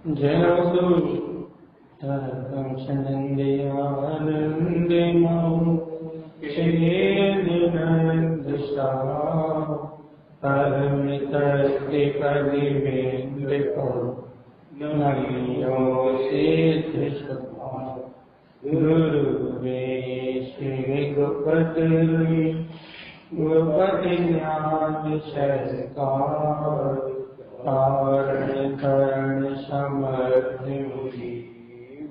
जयो गुरुवे श्री गोपति गोपति ज्ञान सरकार कारण करण समर्थ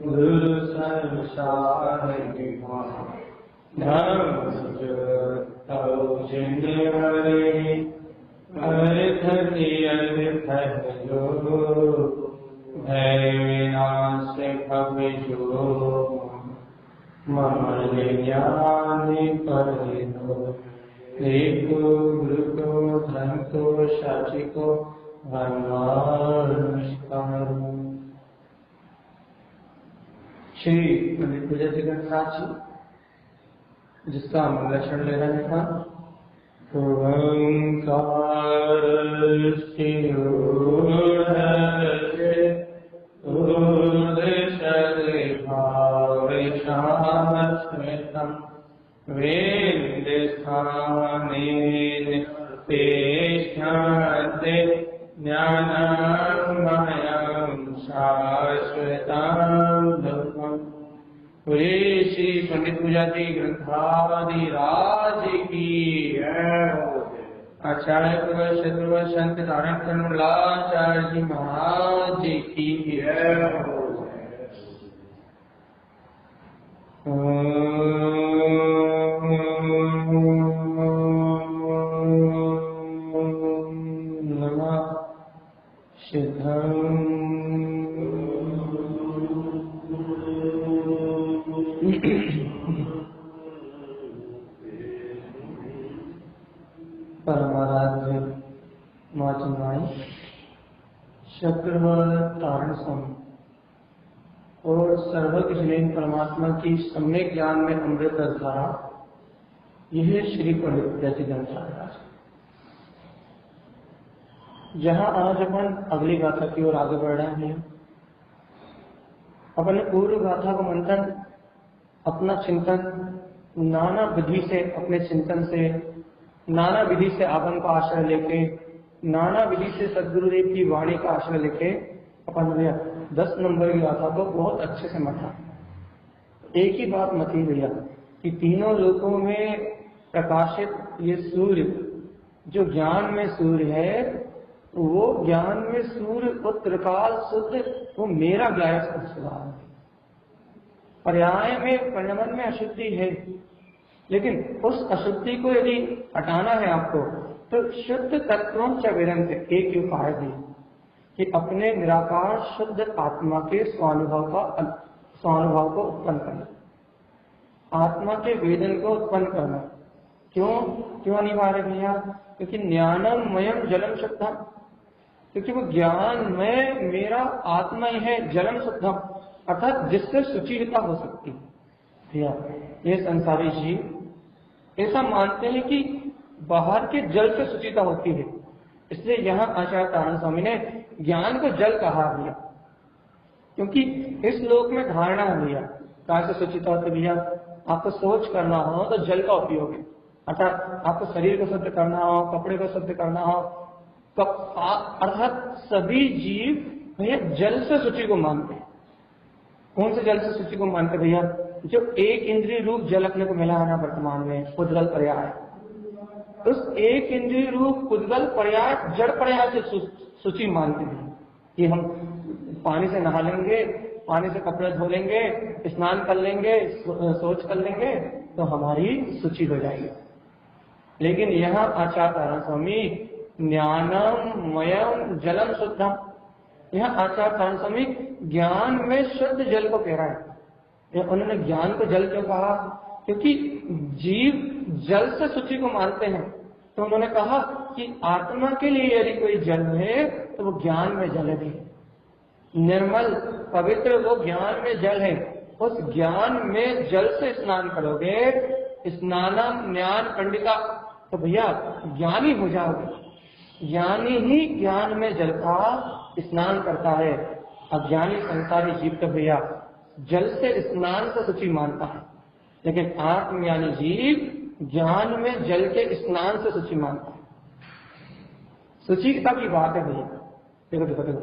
गुरु संसार धर्म हरे अर्थ भय विनाश भव जो मम ज्ञानी परिणो देखो गुरु को धन को साची को नमस्कार। श्री पंडित विजय जगन साची जिसका हम लक्षण ले रहे था ओंकार वेद स्थानेन तेष्ठन्ते ज्ञानमयं शाश्वतं ब्रह्म। श्री पंडित पूजाजी ग्रंथादि राज की आचार्य प्रभु संत धारण करुणाचार्य जी महाराज की नमः सिद्धं परमाराध्य माचिमाई चक्रवर तारण स्वामी और सर्वज्ञ परमात्मा की सम्यक ज्ञान में अमृत धारा, यह श्री पंडित विद्यार्थी ग्रंथालय। जहां आज अपन अगली गाथा की ओर आगे बढ़ रहे हैं। अपने पूर्व गाथा को मंथन, अपना चिंतन नाना विधि से, अपने चिंतन से नाना विधि से आपन का आश्रय लेके, नाना विधि से सदगुरुदेव की वाणी का आश्रय लेके अपन 10 नंबर की गाथा को बहुत अच्छे से मथा। एक ही बात मथी भैया कि तीनों लोकों में प्रकाशित ये सूर्य, जो ज्ञान में सूर्य है, वो ज्ञान में सूर्य उत्त्रकाल शुद्ध, वो मेरा गायक स्वभाव है। पर्याय में परिणमन में अशुद्धि है, लेकिन उस अशुद्धि को यदि हटाना है आपको तो शुद्ध तत्वों च विरंत एक उपाय दी कि अपने निराकार शुद्ध आत्मा के स्वानुभव को उत्पन्न करना, आत्मा के वेदन को उत्पन्न करना। क्यों अनिवार्य भैया? क्योंकि ज्ञानमयम जलम शुद्धम, क्योंकि वो ज्ञान में मेरा आत्मा ही है जलम शुद्धम, अर्थात जिससे शुचिता हो सकती है। भैया ये संसारी जीव ऐसा मानते हैं कि बाहर के जल से शुचिता होती है, इसलिए यहाँ आचार्य तारण स्वामी ने ज्ञान को जल कहा भैया, क्योंकि इस लोक में धारणा है भैया कहाँ से शुचिता होती है। भैया आपको सोच करना हो तो जल का उपयोग है, अर्थात आपको शरीर को शुद्ध करना हो, कपड़े को शुद्ध करना हो, अर्थात सभी जीव भैया जल से शुचि को मानते हैं। कौन से जल से शुचि को मानते भैया? जो एक इंद्रिय रूप जल अपने को मिला है ना वर्तमान में, उद्गल पर्याय, उस एक इंद्रिय रूप उद्गल पर्याय जड़ पर्याय से शुचि मानते हैं कि हम पानी से नहा लेंगे, पानी से कपड़े धो लेंगे, स्नान कर लेंगे, शौच कर लेंगे तो हमारी शुचि हो जाएगी। लेकिन यहाँ आचार्य तारण स्वामी ज्ञानम मयम जलम शुद्धम, यहाँ आचार्य तारण स्वामी ज्ञान में शुद्ध जल को कह रहा है। उन्होंने ज्ञान को जल क्यों कहा? क्योंकि जीव जल से शुचि को मानते हैं, तो उन्होंने कहा कि आत्मा के लिए यदि कोई जल है तो वो ज्ञान में जल है। निर्मल पवित्र वो ज्ञान में जल है, उस ज्ञान में जल से स्नान करोगे, स्नानम ज्ञान पंडिता, तो भैया ज्ञानी हो जाओगे। ज्ञानी ही ज्ञान में जल का स्नान करता है। अज्ञानी संसारी जीव तो भैया जल से स्नान को शुचि मानता है, लेकिन आत्मज्ञानी जीव ज्ञान में जल के स्नान से शुचि मानता है। शुचिता की बात है भैया, देखो देखो देखो,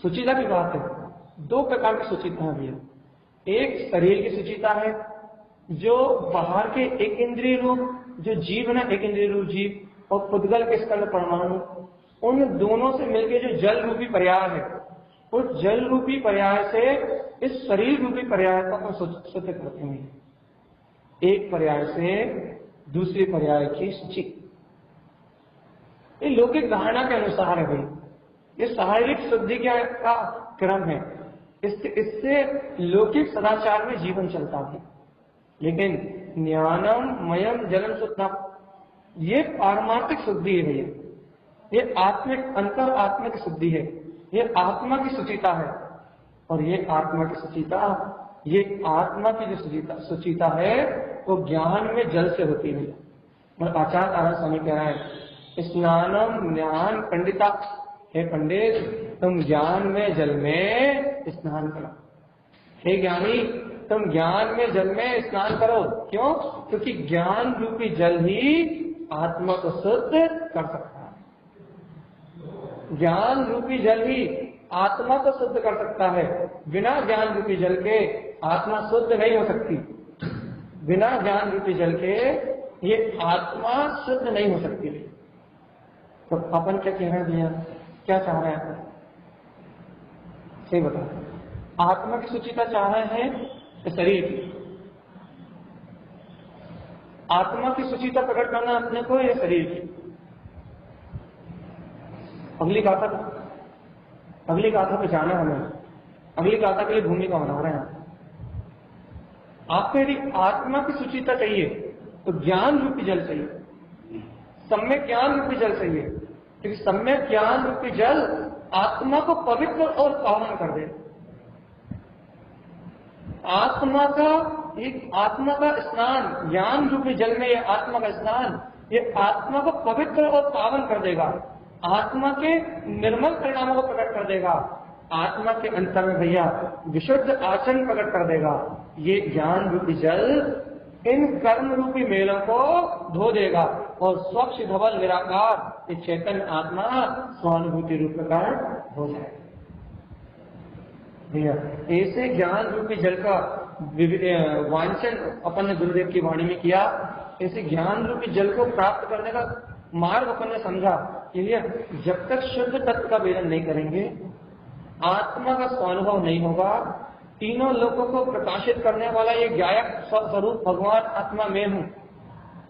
शुचिता की बात है। दो प्रकार की शुचिता है भैया। एक शरीर की शुचिता है, जो बाहर के एक इंद्रिय रूप जो जीव ना, एक इंद्रिय रूप जीव और पुद्गल के स्कंद परमाणु, उन दोनों से मिलकर जो जल रूपी पर्याय है, उस जल रूपी पर्याय से इस शरीर रूपी पर्याय को हम शुद्ध करते हैं। एक पर्याय से दूसरे पर्याय की शुचि, ये लौकिक धारणा के अनुसार है भाई, ये शारीरिक शुद्धि का क्रम है। इससे लौकिक सदाचार में जीवन चलता है। लेकिन ज्ञानम मयम जलम शुद्धम, ये पारमार्थिक शुद्धि है भैया, ये आत्मिक अंतर आत्मिक शुद्धि है, ये आत्मा की शुचिता है। और ये आत्मा की शुचिता, ये आत्मा की जो शुचिता है वो ज्ञान में जल से होती है। और आचार्य आनंद स्वामी कह रहा है, स्नानम ज्ञान पंडिता, हे पंडित तुम ज्ञान में जल में स्नान करो। हे ज्ञानी तुम ज्ञान में जल में स्नान करो। क्यों? क्योंकि ज्ञान रूपी जल ही आत्मा को शुद्ध कर सकता है। ज्ञान रूपी जल ही आत्मा को शुद्ध कर सकता है। बिना ज्ञान रूपी जल के आत्मा शुद्ध नहीं हो सकती। बिना ज्ञान रूपी जल के ये आत्मा शुद्ध नहीं हो सकती। तो अपन क्या कह रहे हैं भैया, क्या चाह रहे हैं? सही बताओ, आत्मा की शुचिता चाह रहे हैं शरीर की? आत्मा की शुचिता प्रकट करना अपने को या शरीर की? अगली गाथा पे जाना है हमें, अगली गाथा के लिए भूमिका बना रहे हैं। आपको यदि आत्मा की शुचिता चाहिए तो ज्ञान रूपी जल चाहिए, सम्यक ज्ञान रूपी जल चाहिए। क्योंकि सम्यक ज्ञान रूपी जल आत्मा को पवित्र और पावन कर दे। आत्मा का स्नान, ज्ञान रूपी जल में ये आत्मा का स्नान, ये आत्मा को पवित्र और पावन कर देगा, आत्मा के निर्मल परिणामों को प्रकट कर देगा, आत्मा के अंतर में भैया विशुद्ध आचरण प्रकट कर देगा। ये ज्ञान रूपी जल इन कर्म रूपी मेलों को धो देगा और स्वच्छ धवल निराकार ये चैतन्य आत्मा स्वानुभूति रूप प्रकट हो जाएगा। भैया ऐसे ज्ञान रूपी जल का वांछन अपन ने गुरुदेव की वाणी में किया। ऐसे ज्ञान रूपी जल को प्राप्त करने का मार्ग अपन ने समझा। इसलिए जब तक शुद्ध तत्व का वेदन नहीं करेंगे, आत्मा का स्वानुभव नहीं होगा, तीनों लोगों को प्रकाशित करने वाला ये गायक स्वरूप भगवान आत्मा में हूं,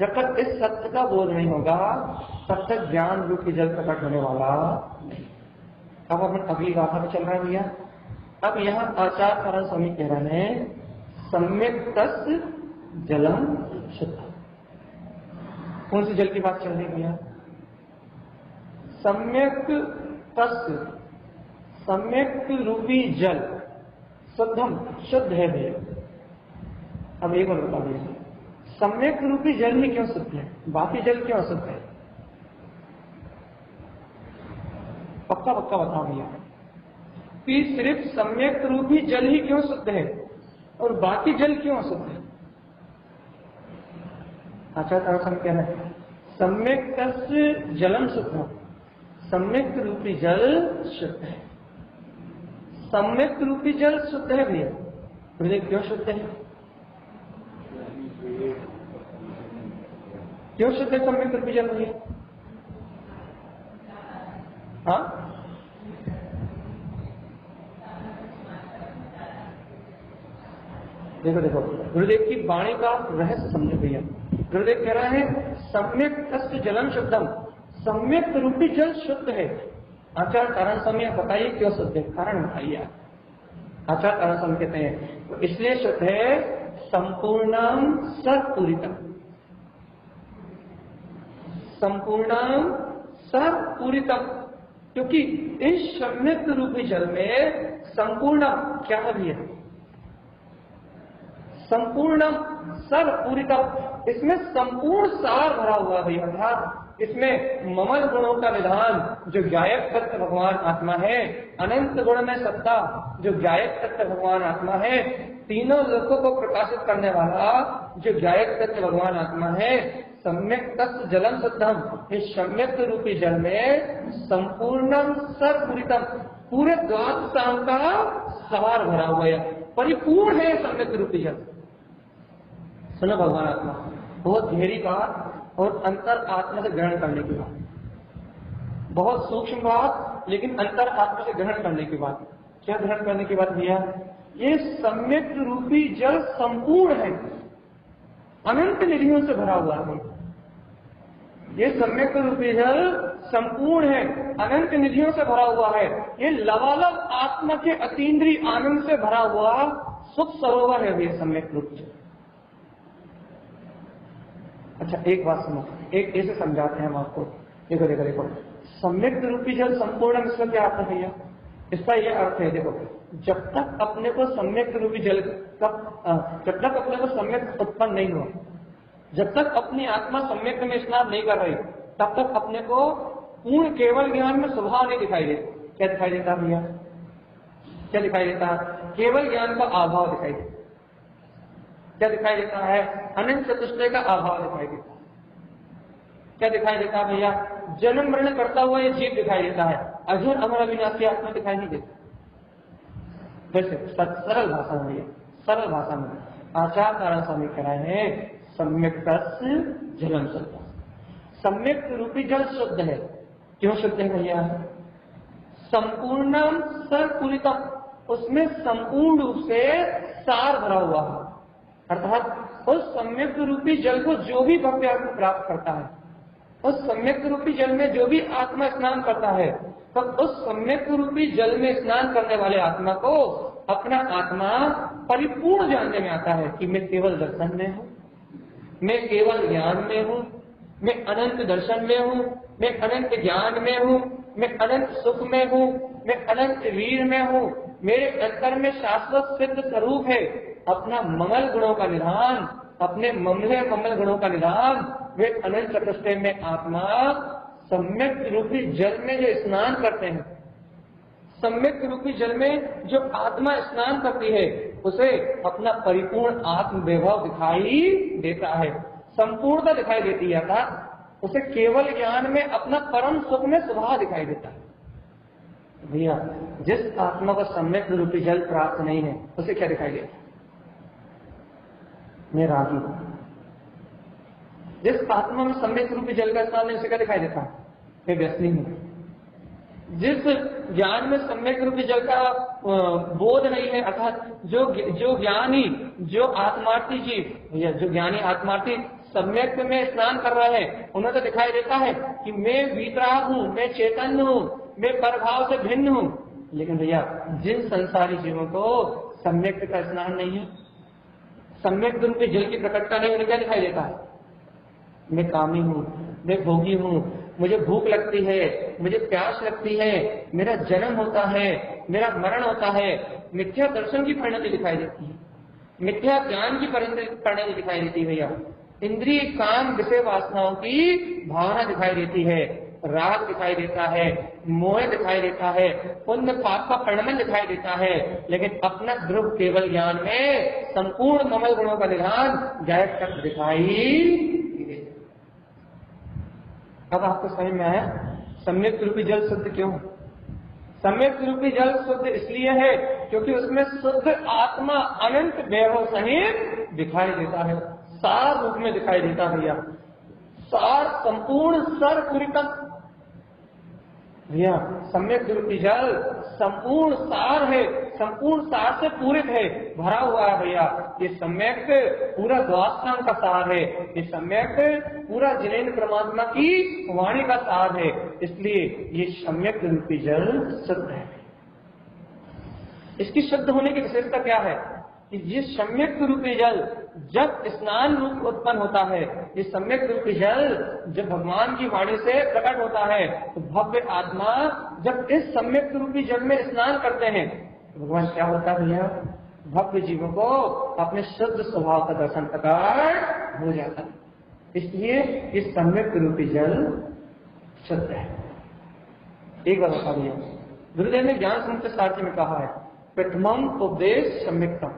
जब तक इस सत्य का बोध नहीं होगा तब तक ज्ञान रूपी जल प्रकट होने वाला नहीं। अब अपन अगली गाथा में चल रहे हैं भैया। अब यहाँ आचार्य आनंद स्वामी कह रहे हैं, सम्यक तस् जलम शुद्ध। कौन सी जल की बात चल रही है भैया? सम्यक तस्, सम्यक रूपी जल शुद्धम, शुद्ध है भैया। अब एक बार बता दीजिए, सम्यक रूपी जल ही क्यों शुद्ध है, बाकी जल क्यों अशुद्ध है? पक्का पक्का बताओ भैया कि सिर्फ सम्यक रूपी जल ही क्यों शुद्ध है और बाकी जल क्यों अशुद्ध है? अच्छा तरह हम कह रहे हैं, सम्यक तस्य जलम शुद्ध, सम्यक रूपी जल शुद्ध है। सम्यक रूपी जल शुद्ध है भैया। गुरुदेव क्यों शुद्ध है? क्यों शुद्ध है सम्यक रूपी जल भैया? हाँ, देखो देखो गुरुदेव की वाणी का रहस्य समझो भैया। गुरुदेव कह रहा है, सम्यक तस्य जलम शुद्धम, सम्यक रूपी जल शुद्ध है। आचार्य कारण समय बताइए क्यों शुद्ध है, कारण बताइए आप। आचार्य कारण समय कहते हैं तो इसलिए शुद्ध है, संपूर्णम सर्वपूरितम, संपूर्णम सर्वपूरितम। क्योंकि इस सम्यक रूपी जल में संपूर्ण क्या है भैया? संपूर्ण सर्वपूरितम, इसमें संपूर्ण सार भरा हुआ भैया। अर्थात इसमें ममल गुणों का निधान जो गायक तत्व भगवान आत्मा है, अनंत गुण में सत्ता जो गायक तत्व भगवान आत्मा है, तीनों लोकों को प्रकाशित करने वाला जो गायक तत्व भगवान आत्मा है, सम्यक तत्व जलम शुद्धम, इस सम्यक रूपी जल में संपूर्णम सर्वपूरितम, पूरे द्वादशांग का सवार भरा हुआ है, परिपूर्ण है सम्यक रूपी जल। सुनो भगवान आत्मा, बहुत गहरी बात और अंतर आत्मा से ग्रहण करने की बात, बहुत सूक्ष्म बात, लेकिन अंतर आत्मा से ग्रहण करने की बात। क्या ग्रहण करने की बात भैया? ये सम्यक रूपी जल संपूर्ण है, अनंत निधियों से भरा हुआ है। ये सम्यक रूपी जल संपूर्ण है, अनंत निधियों से भरा हुआ है। ये लबालब आत्मा के अतीन्द्रिय आनंद से भरा हुआ सुख सरोवर है ये सम्यक रूपी जल। अच्छा एक बात सुनो, एक ऐसे समझाते हैं हम आपको। देखो देखो देखो, सम्यक रूपी जल संपूर्ण, इसका क्या अर्थ है भैया? इसका यह अर्थ है, देखो, जब तक अपने को सम्यक रूपी जल का, जब तक अपने को सम्यक उत्पन्न नहीं हुआ, जब तक अपनी आत्मा सम्यक में स्नान नहीं कर रही, तब तक अपने को पूर्ण केवल ज्ञान में स्वभाव नहीं दिखाई देता। क्या दिखाई देता भैया? क्या दिखाई देता? केवल ज्ञान का अभाव दिखाई देता। क्या दिखाई देता है? अनंत चतुष्टय का अभाव दिखाई देता है। क्या दिखाई देता है भैया? जन्म मरण करता हुआ ये जीव दिखाई देता है, अजर अमर अविनाशी आत्मा दिखाई नहीं देता। वैसे सरल भाषा में, सरल भाषा में आचार्य नारायण स्वामी कह रहे हैं, सम्यक जलम शुद्ध, सम्यक रूपी जल शुद्ध है। क्यों शुद्ध है भैया? संपूर्णम सर्वपूरितम, उसमें संपूर्ण रूप से सार भरा हुआ है। अर्थात उस सम्यक रूपी जल को जो भी भव्य आत्मा प्राप्त करता है, उस सम्यक रूपी जल में जो भी आत्मा स्नान करता है, तो उस सम्यक रूपी जल में स्नान करने वाले आत्मा को अपना आत्मा परिपूर्ण जानने में आता है कि मैं केवल दर्शन में हूँ, मैं केवल ज्ञान में हूँ, मैं अनंत दर्शन में हूँ, मैं अनंत ज्ञान में हूँ, मैं अनंत सुख में हूँ, मैं अनंत वीर में हूँ, मेरे अंतर में शाश्वत सिद्ध स्वरूप है। अपना मंगल गुणों का निधान, अपने ममल गुणों का निधान वे अनंत चतुष्टय में आत्मा सम्यक रूपी जल में जो स्नान करते हैं, सम्यक रूपी जल में जो आत्मा स्नान करती है, उसे अपना परिपूर्ण आत्म वैभव दिखाई देता है, संपूर्णता दिखाई देती है। अर्थात उसे केवल ज्ञान में अपना परम सुख में स्वभाव दिखाई देता है। भैया जिस आत्मा को सम्यक रूपी जल प्राप्त नहीं है, उसे क्या दिखाई देता है? मैं रागी हूं। जिस आत्मा में सम्यक रूपी जल का स्नान नहीं, उसे क्या दिखाई देता है? मैं व्यसनी हूं। जिस ज्ञान में सम्यक रूपी जल का बोध नहीं है, अर्थात जो ज्ञानी, जो आत्मार्थी जीव, या जो ज्ञानी आत्मार्थी सम्यक में स्नान कर रहे हैं, उन्हें तो दिखाई देता है कि मैं वीतराग हूँ, मैं चैतन्य हूँ, मैं प्रभाव से भिन्न हूँ। लेकिन भैया जिन संसारी जीवों को सम्यक का स्नान नहीं है, सम्यक रूपी जल की प्रकटता नहीं, उन्हें क्या दिखाई देता है? मैं कामी हूँ, मैं भोगी हूँ, मुझे भूख लगती है, मुझे प्यास लगती है, मेरा जन्म होता है, मेरा मरण होता है। मिथ्या दर्शन की परिणति दिखाई देती है, मिथ्या ज्ञान की परिणति दिखाई देती है भैया। इंद्रिय काम विषय वासनाओं की भावना दिखाई देती है, राग दिखाई देता है, मोह दिखाई देता है, पुण्य पाप का परिणमन दिखाई देता है। लेकिन अपना ध्रुव केवल ज्ञान में संपूर्ण ममल गुणों का निधान गायक तक दिखाई। अब आपको समझ में आया सम्यक रूपी जल शुद्ध क्यों? सम्यक रूपी जल शुद्ध इसलिए है क्योंकि उसमें शुद्ध आत्मा अनंत वैभव सहित दिखाई देता है, सार रूप में दिखाई देता है भैया। सार संपूर्ण सर्वपूरितम भैया, सम्यक रूपी जल संपूर्ण सार है, संपूर्ण सार से पूरित है, भरा हुआ है भैया। ये सम्यक पूरा द्वादशांग का सार है, ये सम्यक पूरा जिनेन्द्र परमात्मा की वाणी का सार है। इसलिए ये सम्यक रूपी जल शुद्ध है। इसकी शुद्ध होने की विशेषता क्या है कि ये सम्यक रूपी जल जब स्नान रूप उत्पन्न होता है, ये सम्यक रूपी जल जब भगवान की वाणी से प्रकट होता है, तो भव्य आत्मा जब इस सम्यक रूपी जल में स्नान करते हैं, तो भगवान क्या होता है भैया? भव्य जीवों को अपने शुद्ध स्वभाव का दर्शन प्रकट हो जाता है। इसलिए इस सम्यक रूपी जल शुद्ध है। एक बार बता दिया, गुरुदेव ने ज्ञान समुद्र सारथी में कहा है प्रथमम उपदेश सम्यक्तम।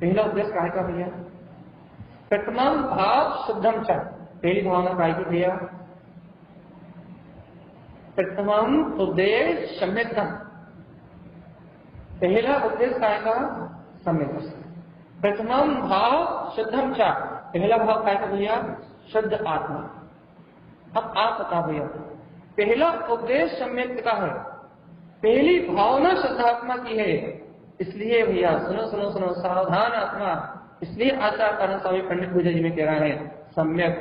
पहला उपदेश काय का भैया? प्रथमम भाव शुद्धम च। पहली भावना काय की भैया? प्रथमम उपदेश सम्यक्तम। पहला उपदेश काय का? सम्यक। प्रथमम भाव शुद्धम च। पहला भाव काय का भैया? शुद्ध आत्मा। अब आप बता भैया, पहला उपदेश सम्यक का है, पहली भावना शुद्धात्मा की है। इसलिए भैया सुनो सुनो सुनो, सावधान आत्मा। इसलिए आचार्य स्वामी पंडित पूजा जी में कह रहा है सम्यक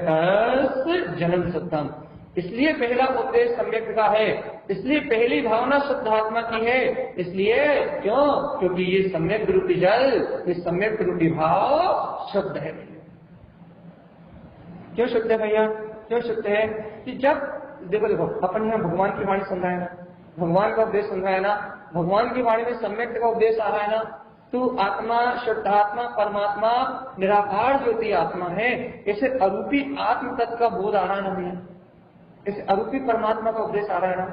जन्म शुद्धम। इसलिए पहला उपदेश सम्यक का है, इसलिए पहली भावना शुद्धात्मा की है। इसलिए क्यों? क्योंकि ये सम्यक रूपी जल, ये सम्यक रूपी भाव शुद्ध है। क्यों शुद्ध है भैया? क्यों शुद्ध है? कि जब देखो देखो अपन यहाँ भगवान की वाणी सुन रहे हैं ना, भगवान का उपदेश सुन रहे हैं ना, भगवान की वाणी में सम्यक का उपदेश आ रहा है ना, तो आत्मा, शुद्धात्मा, परमात्मा, निराकार ज्योति आत्मा है, इसे अरूपी आत्म तत्व का बोध आ रहा है ना भैया, इस अरूपी परमात्मा का उपदेश आ रहा है ना।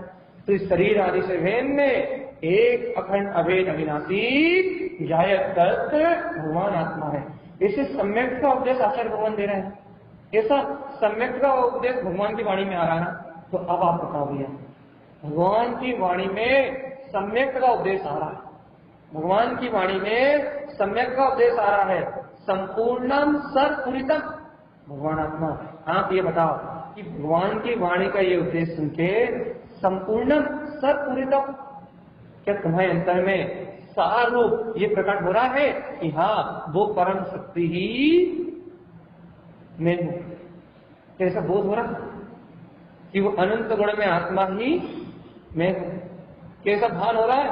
तो इस शरीर आदि से भिन्न एक अखंड अभेद अविनाशी जायत तत्व भगवान आत्मा है। इसे सम्यक का उपदेश आचार्य भगवान दे रहे हैं। ऐसा सम्यक का उपदेश भगवान की वाणी में आ रहा है ना। तो अब आप बताओ भैया, भगवान की वाणी में सम्यक का उपदेश आ रहा है, भगवान की वाणी में सम्यक का उपदेश आ रहा है, संपूर्णम सर्वपूरितम भगवान आत्मा। आप ये बताओ कि भगवान की वाणी का ये उपदेश सुन के संपूर्णम सर्वपूरितम, क्या तुम्हारे अंतर में सारूप ये प्रकट हो रहा है कि हाँ वो परम शक्ति ही मैं हूं? कैसा बोध हो रहा कि वो अनंत गुण में आत्मा ही मैं हूं? कैसा भान हो रहा है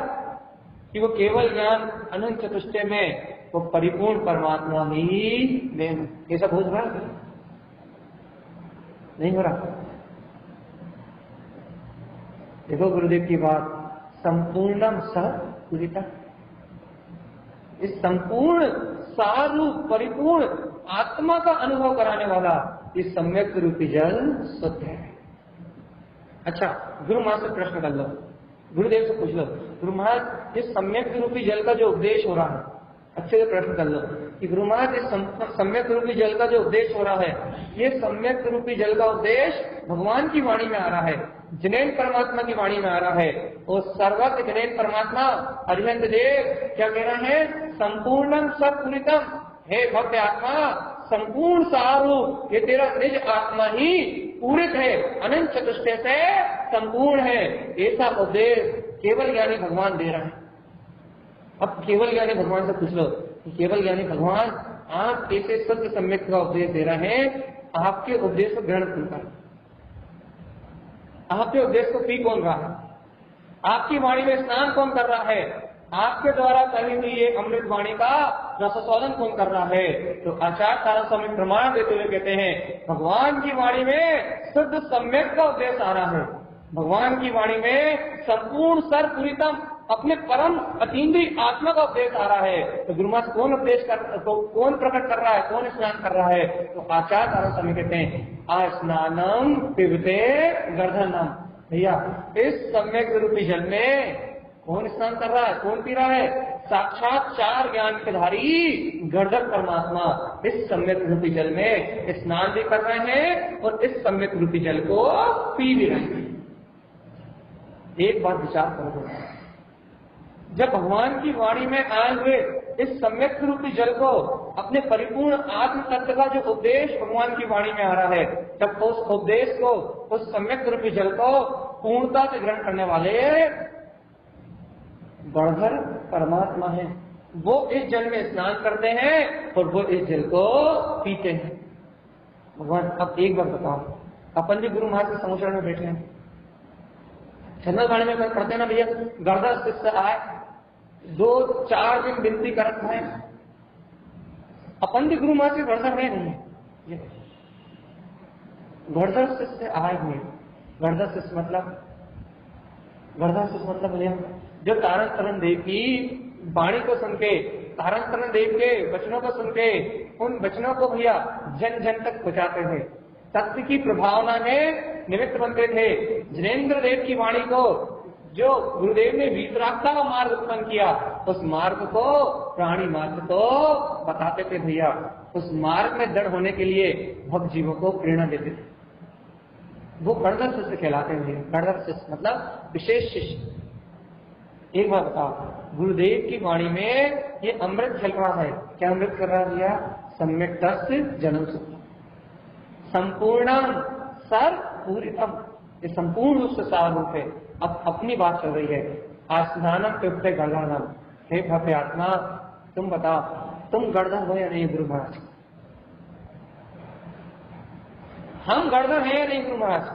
कि वो केवल ज्ञान अनंत चतुष्टय में वो परिपूर्ण परमात्मा ही मैं हूं? कैसा बोध हो रहा है? नहीं हो रहा। देखो गुरुदेव की बात, संपूर्णम सर्वपूरितम, इस संपूर्ण सारूप परिपूर्ण आत्मा का अनुभव कराने वाला इस सम्यक रूपी जल शुद्ध है। अच्छा, गुरु महाराज से प्रश्न कर लो, गुरुदेव से पूछ लो, गुरु महाराज इस सम्यक रूपी जल का जो उपदेश हो रहा है, अच्छे से प्रश्न कर लो कि गुरु महाराज इस सम्यक रूपी जल का जो उपदेश हो रहा है, ये सम्यक रूपी जल का उपदेश भगवान की वाणी में आ रहा है, जिनेन परमात्मा की वाणी में आ रहा है। और सर्वज्ञ जिनेन परमात्मा अरिहंत देव क्या कह रहे हैं? संपूर्णम सर्वपूरितम, हे भक्त आत्मा संपूर्ण सारूप ये तेरा निज आत्मा ही पूरित है, अनंत चतुष्टय से संपूर्ण है। ऐसा उपदेश केवल ज्ञानी भगवान दे रहा है। अब केवल ज्ञानी भगवान से पूछ लो कि केवल ज्ञानी भगवान आप कैसे सत्य सम्यक का उपदेश दे रहे हैं? आपके उपदेश को ग्रहण कौन कर, आपके उपदेश को पी कौन रहा है? आपकी वाणी में स्नान कौन कर रहा है? आपके द्वारा कही हुई ये अमृत वाणी का रसशोधन कौन कर रहा है? तो आचार्य सारा समय प्रमाण देते हुए कहते हैं भगवान की वाणी में शुद्ध सम्यक का उपदेश आ रहा है, भगवान की वाणी में संपूर्ण सर्वपूरितम अपने परम अतीन्द्रिय आत्मा का उपदेश आ रहा है। तो गुरु महाराज कौन उपदेश कौन प्रकट कर रहा है, कौन स्नान कर रहा है? तो आचार्य सारा समय कहते हैं स्नानम पिबते गर्धनम। भैया इस सम्यक रूपी जल में कौन स्नान कर रहा है, कौन पी रहा है? साक्षात चार ज्ञान के धारी गर्दन परमात्मा इस सम्यक रूपी जल में स्नान भी कर रहे हैं और इस सम्यक रूपी जल को पी भी रहे हैं। एक बात विचार करो, जब भगवान की वाणी में आए हुए इस सम्यक रूपी जल को अपने परिपूर्ण आत्म तत्व का जो उपदेश भगवान की वाणी में आ रहा है, तब उस उपदेश को, उस सम्यक रूपी जल को पूर्णता से ग्रहण करने वाले गणधर परमात्मा है। वो इस जल में स्नान करते हैं और वो इस जल को पीते हैं। भगवान अब एक बार बताओ, अपन भी गुरु महाराज के समुचरण में बैठे हैं, चंद्र वाणी में पढ़ते ना भैया, गर्दन शिष्य आए 2-4 दिन विनती करत है, अपन भी गुरु महाराज के गर्दन में नहीं है, गर्दन शिष्य आए हुए। गर्दन शिष्य मतलब भैया जो तारण तरण देव की वाणी को सुन के, तारण तरण देव के वचनों को सुन के, उन वचनों को भैया जन जन तक पहुंचाते हैं, सत्य की प्रभावना में निमित्त बनते थे। जिनेंद्र देव की वाणी को जो गुरुदेव ने वीतरागता का मार्ग उत्पन्न किया, उस मार्ग को प्राणी मात्र को बताते थे भैया। उस मार्ग में दृढ़ होने के लिए भक्त जीवों को प्रेरणा देते थे। वो गणधर शिष्य कहलाते हैं भैया। गणधर शिष्य मतलब विशेष शिष्य। एक बात बताओ, गुरुदेव की वाणी में ये अमृत चल रहा है। क्या अमृत कर रहा है भैया? सम्यक दस्य जन्म सुख संपूर्ण सर पूरितम, ये संपूर्ण रूप से सार रूप है। अब अपनी बात चल रही है। आस्नानम पिबते गणधरम। हे भव्य आत्मा, तुम बताओ, तुम गणधर हो या नहीं गुरु महाराज? हम गणधर हैं या नहीं गुरु महाराज?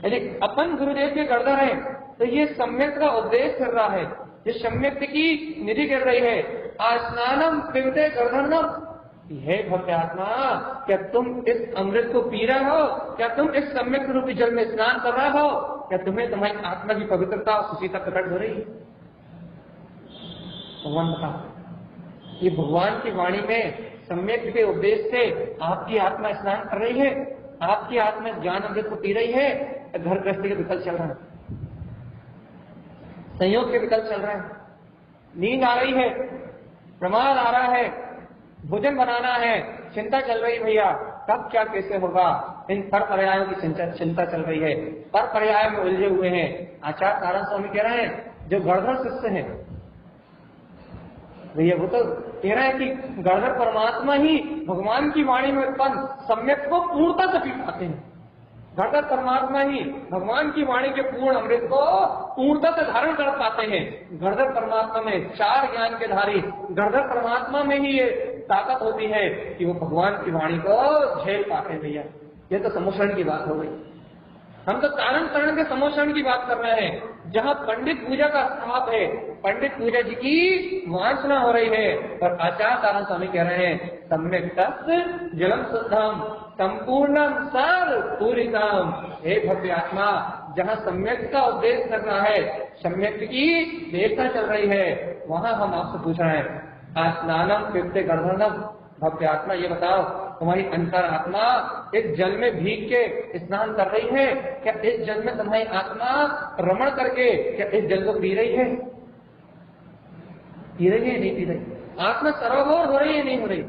यदि अपन गुरुदेव के गणधर हैं तो ये सम्यक का उपदेश कर रहा है, ये सम्यक की निधि कर रही है। आस्नानम पिबते गणधरम। हे भव्य आत्मा, क्या तुम इस अमृत को पी रहे हो? क्या तुम इस सम्यक रूपी जल में स्नान कर रहे हो? क्या तुम्हें तुम्हारी आत्मा की पवित्रता और सुचिता प्रकट हो रही है? भगवान बताओ, ये भगवान की वाणी में सम्यक के उपदेश से आपकी आत्मा स्नान कर रही है? आपकी आत्मा ज्ञान अमृत को पी रही है? घर गृहस्थी के विकल्प चल रहे हैं, संयोग के विकल्प चल रहे हैं, नींद आ रही है, प्रमाद आ रहा है, भोजन बनाना है, चिंता चल रही भैया, कब क्या कैसे होगा, इन पर पर्यायों की चिंता चल रही है। पर पर्याय में उलझे हुए हैं। आचार्य तारण स्वामी कह रहे हैं जो गणधर शिष्य हैं भैया, वो तो कह रहे हैं कि गणधर परमात्मा ही भगवान की वाणी में उत्पन्न सम्यक को पूर्णता से पी पाते हैं। गणधर परमात्मा ही भगवान की वाणी के पूर्ण अमृत को पूर्णता से धारण कर पाते हैं। गणधर परमात्मा में चार ज्ञान के धारी गणधर परमात्मा में ही ये ताकत होती है कि वो भगवान की वाणी को झेल पाते हैं भैया। ये तो समोषण की बात हो गई। हम तो तारण तरण के समोषण की बात कर रहे हैं, जहाँ पंडित पूजा का स्थाप है, पंडित पूजा जी की वांछना हो रही है। और आचार्य तारण स्वामी कह रहे हैं सम्यक तस्य जलम शुद्धम संपूर्णम सर पूरितम। हे भव्य आत्मा, जहाँ सम्यक का उपदेश कर रहा है, सम्यक की देवता चल रही है, वहाँ हम आपसे पूछ रहे हैं आस्नानम पिबते गणधरम। भव्य आत्मा, ये बताओ, तुम्हारी अंतर आत्मा इस जल में भीग के स्नान कर रही है? क्या इस जल में तुम्हारी आत्मा रमण करके क्या इस जल को पी रही है? पी रही है नहीं पी रही? आत्मा सरोवर हो रही है नहीं हो रही?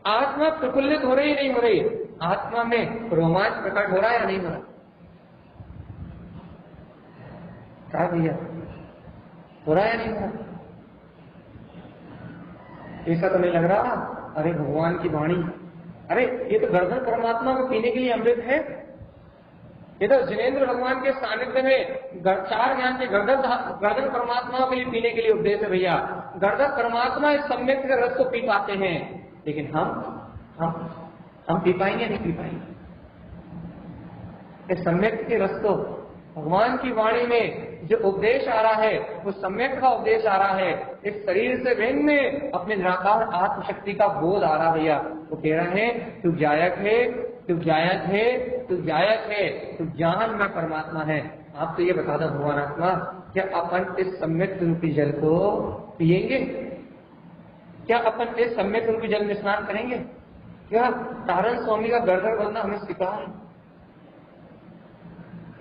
आत्मा प्रफुल्लित हो रही है नहीं हो रही? आत्मा में रोमांच प्रकट हो रहा है या नहीं हो रहा? क्या भैया, हो रहा है या नहीं हो रहा? ऐसा तो नहीं लग रहा? अरे भगवान की वाणी, अरे ये तो गणधर परमात्मा को पीने के लिए अमृत है। ये तो जिनेंद्र भगवान के सानिध्य में चार ज्ञान के गणधर परमात्मा के लिए पीने के लिए उपदेश है भैया। गणधर परमात्मा इस सम्यक के रस को पी पाते हैं, लेकिन हम पी पाएंगे नहीं पी पाएंगे इस सम्यक के रस को? भगवान की वाणी में जो उपदेश आ रहा है वो सम्यक का उपदेश आ रहा है। इस शरीर से भिन्न अपने निराकार आत्मशक्ति का बोध आ रहा है भैया। वो कह रहे हैं तू जायक है, तू जायक है, तू जायक है, तू ज्ञान में परमात्मा है। आप तो ये बता दो भगवान आत्मा, क्या अपन इस सम्यक रूपी जल को पिएंगे? क्या अपन इस सम्यक रूपी जल में स्नान करेंगे? क्या तारण स्वामी का गणधर बनना हमें सिखा है?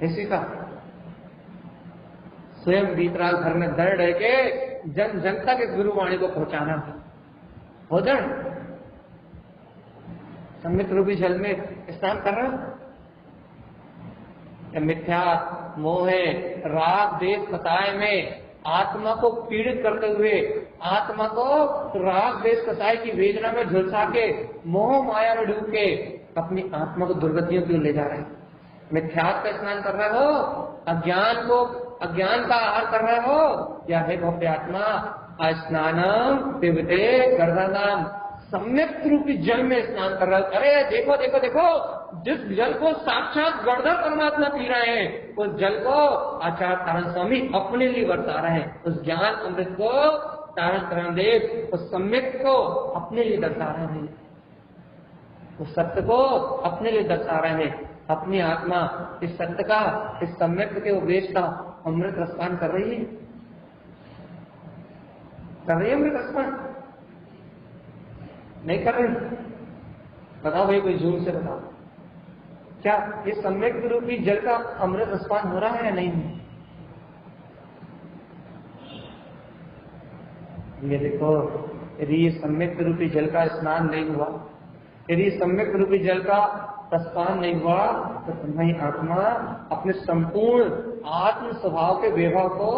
ऐसी का स्वयं वीतराग घर में दर रह के जन जनता के गुरुवाणी को पहुंचाना हो दर सम्यक रूपी जल में स्नान कर रहा है। मिथ्या मोह राग देश कसाय में आत्मा को पीड़ित करते हुए, आत्मा को राग देश कसाय की वेदना में झुलसा के, मोह माया में डूब के अपनी आत्मा को दुर्गतियों की ओर ले जा रहे हैं। मिथ्यात्व का स्नान कर रहे हो, अज्ञान का आहार कर रहे हो, या है भव्य आत्मा स्नानम पिबते गणधरम, सम्यक रूपी जल में स्नान कर रहे हो। अरे देखो देखो देखो, जिस जल को साक्षात गणधर परमात्मा पी रहे हैं, उस जल को आचार्य तारण स्वामी अपने लिए बरसा रहे हैं। उस ज्ञान अमृत को तारण तारण देव उस सम्यक को अपने लिए दर्शा रहे हैं, उस सत्य को अपने लिए दर्शा रहे हैं। अपनी आत्मा इस सत्य का, इस सम्यक के उपदेश का अमृत रसपान कर रही है, कर रही है अमृत रसपान? नहीं कर रही। बताओ भाई, कोई झूठ से बताओ, क्या ये सम्यक रूपी जल का अमृत स्नान हो रहा है या नहीं? ये देखो, यदि ये सम्यक रूपी जल का स्नान नहीं हुआ, यदि सम्यक रूपी जल का प्रस्थान नहीं हुआ, तो तुम्हारी आत्मा अपने संपूर्ण आत्म स्वभाव के वैभव को,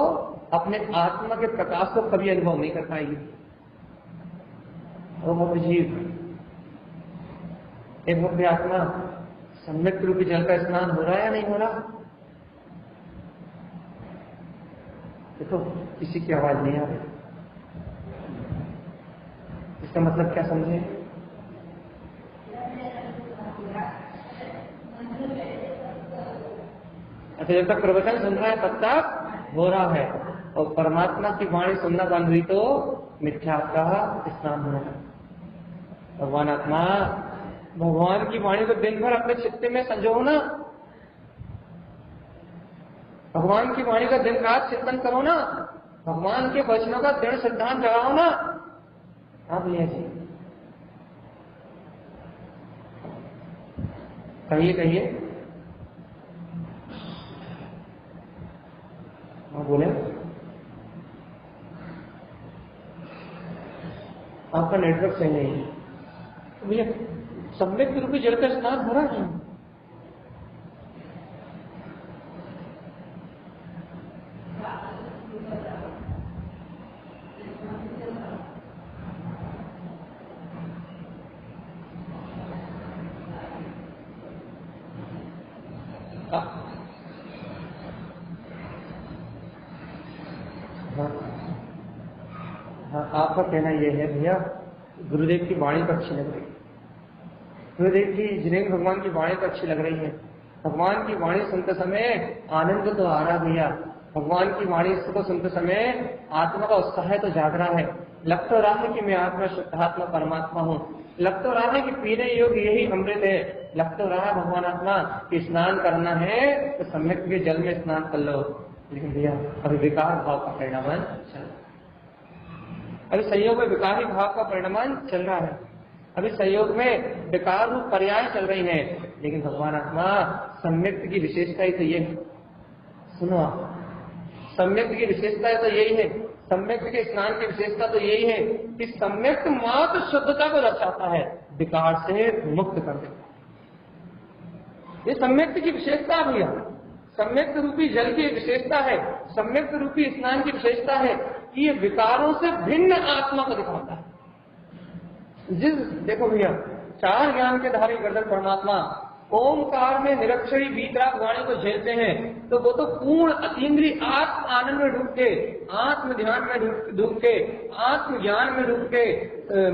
अपने आत्मा के प्रकाश को कभी अनुभव नहीं कर पाएगी। ओ जीव, एक भव्य आत्मा, सम्यक रूपी जल का स्नान हो रहा है या नहीं हो रहा? देखो, किसी की आवाज नहीं आ रही। इसका मतलब क्या समझे? अच्छा, जब तक प्रवचन सुन रहा है तब तक हो रहा है, और परमात्मा की वाणी सुनना बंद हुई तो मिथ्या का स्नान हो रहा है। भगवान आत्मा, भगवान की वाणी को दिन भर अपने चित्त में संजो ना, भगवान की वाणी का दिन रात चिंतन करो ना, भगवान के वचनों का दृढ़ सिद्धांत लगाओ ना। हाँ भैया जी, कहिए कहिए। हाँ बोले। आपका नेटवर्क सही नहीं है तो भैया, सम्यक रूपी जल का स्नान हो रहा है। हाँ, आपका कहना यह है भैया, गुरुदेव की वाणी तो अच्छी लग रही है, गुरुदेव की जिनेन्द्र भगवान की वाणी तो अच्छी लग रही है। भगवान की वाणी सुनते समय आनंद तो आ रहा भैया, भगवान की वाणी को सुनते समय आत्मा का उत्साह तो जाग रहा है। लग तो रहा है कि मैं आत्मा शुद्धात्मा परमात्मा हूँ, लग तो रहा है कि पीने योग्य यही अमृत है, लग तो रहा है भगवान आत्मा कि स्नान करना है तो सम्यक के जल में स्नान कर लो। लेकिन भैया, अभी विकार भाव का परिणाम चल रहा है, अभी संयोग में विकारी भाव का परिणाम चल रहा है, अभी संयोग में विकार रूप पर्याय चल रही है। लेकिन भगवान आत्मा, सम्यक की विशेषता ही तो ये है। सुनो आप, सम्यक की विशेषता तो यही है, सम्यक के स्नान की विशेषता तो यही है कि सम्यक मात्र शुद्धता को दर्शाता है, विकार से मुक्त कर देता है। ये सम्यक की विशेषता भैया, सम्यक रूपी जल की विशेषता है, सम्यक रूपी स्नान की विशेषता है कि ये विकारों से भिन्न आत्मा को दिखाता है। देखो भैया, चार ज्ञान के धारी गर्दन परमात्मा ओमकार में निरक्षरी वीतराग वाणी को झेलते हैं, तो वो तो पूर्ण अतीन्द्रिय आत्म आनंद में डूब के, आत्म ध्यान में डूब के, आत्म ज्ञान में डूब के,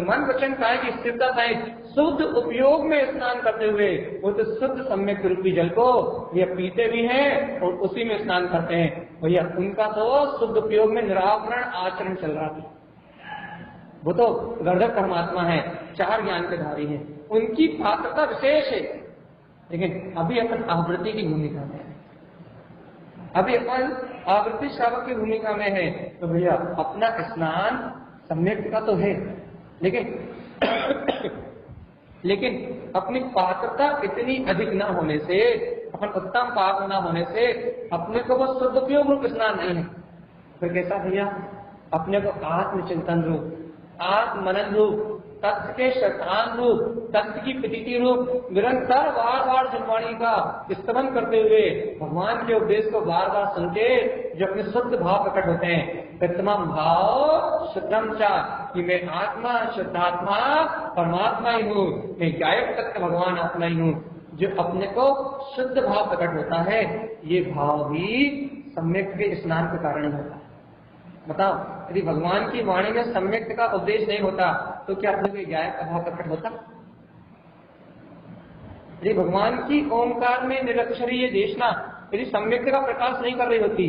मन वचन काय की स्थिरता सहित शुद्ध उपयोग में स्नान करते हुए वो तो शुद्ध सम्यक रूपी जल को ये पीते भी हैं और उसी में स्नान करते हैं। भैया, उनका तो शुद्ध उपयोग में निरावरण आचरण चल रहा था, वो तो गर्दन परमात्मा है, चार ज्ञान के धारी है, उनकी पात्रता विशेष है। लेकिन अभी अपन आवृत्ति की भूमिका में है, अभी अपन आवृत्ति श्रावक की भूमिका में है, तो भैया अपना स्नान सम्यक का तो है, लेकिन अपनी पात्रता इतनी अधिक न होने से, अपन उत्तम पाप न होने से अपने को वो सदुपयोग रूप स्नान नहीं है। फिर कैसा भैया, अपने को आत्मचिंतन रूप, आत्म मनन रूप, तत्व के शतान रूप, तत्व की प्रतीति रूप, निरंतर बार बार जनवाणी का स्तमन करते हुए भगवान के उपदेश को बार बार सुन के जो अपने शुद्ध भाव प्रकट होते हैं, प्रथम भाव शुद्धम चा, कि मैं आत्मा शुद्धात्मा परमात्मा ही हूँ, मैं गायक तत्व भगवान आत्मा ही हूँ, जो अपने को शुद्ध भाव प्रकट होता है, ये भाव भी सम्यक के स्नान के कारण ही होता है। बताओ, यदि भगवान की वाणी में सम्यक का उपदेश नहीं होता तो क्या अपने को गायक का भाव प्रकट होता? यदि भगवान की ओमकार में निरक्षरी ये देशना यदि सम्यक का प्रकाश नहीं कर रही होती,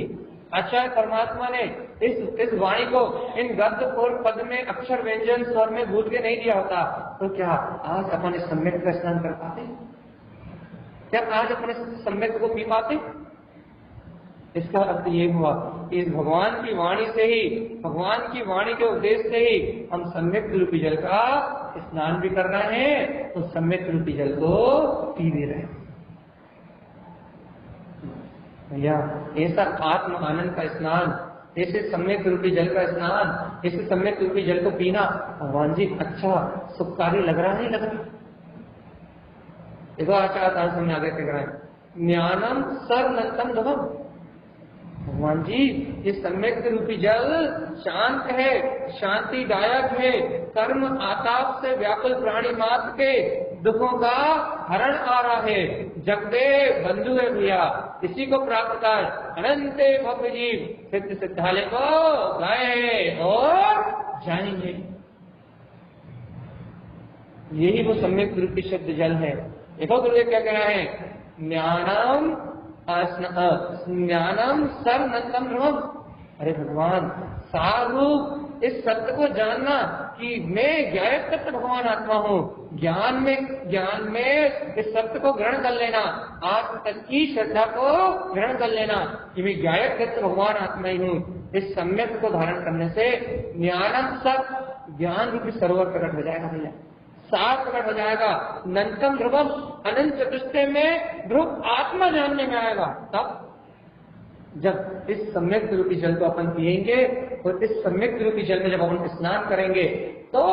अच्छा परमात्मा ने इस वाणी को इन गद्य और पद में अक्षर व्यंजन स्वर में भूल के नहीं दिया होता, तो क्या आज अपन इस सम्यक का स्नान कर पाते? क्या आज अपने सम्यक को पी पाते? इसका अर्थ ये हुआ कि इस भगवान की वाणी से ही, भगवान की वाणी के उपदेश से ही हम सम्यक रूपी जल का स्नान भी कर रहे हैं तो सम्यक रूपी जल को पी भी रहे हैं। भैया ऐसा आत्म आनंद का स्नान, ऐसे सम्यक रूपी जल का स्नान, ऐसे सम्यक रूपी जल को पीना भगवान जी अच्छा सुखकारी लग रहा, नहीं लग रहा? देखो आचार्य हमने आगे कह रहा है, ज्ञानम सर्वनंतम ध्रुवम। भगवान जी ये सम्यक रूपी जल शांत है, शांतिदायक है, कर्म आताप से व्याकुल प्राणी मात्र के दुखों का हरण आ रहा है। जगदे बंधु है भैया, इसी को प्राप्त कर अनंत भव्य जीव सिद्ध सिद्धालय को गए और जाएंगे। यही वो सम्यक रूपी शुद्ध जल है। देखो गुरुदेव क्या कह रहे हैं, ज्ञानम ज्ञानम सर्वनंतम ध्रुवम। अरे भगवान सारूप इस सत्य को जानना कि मैं ज्ञायक तत्व भगवान आत्मा हूँ, ज्ञान में इस सत्य को ग्रहण कर लेना, आत्म तत्व की श्रद्धा को ग्रहण कर लेना कि मैं ज्ञायक तत्व भगवान आत्मा ही हूँ। इस सम्यक को धारण करने से ज्ञानम सत्य ज्ञान रूपी सरोवर प्रकट हो जाएगा भैया, सार प्रकट हो जाएगा। नंतम ध्रुवम अनंत चतुष्टय में ध्रुव आत्मा जानने में आएगा। तब जब इस सम्यक रूपी जल को अपन पिएंगे और इस सम्यक रूपी जल में जब अपन स्नान करेंगे तो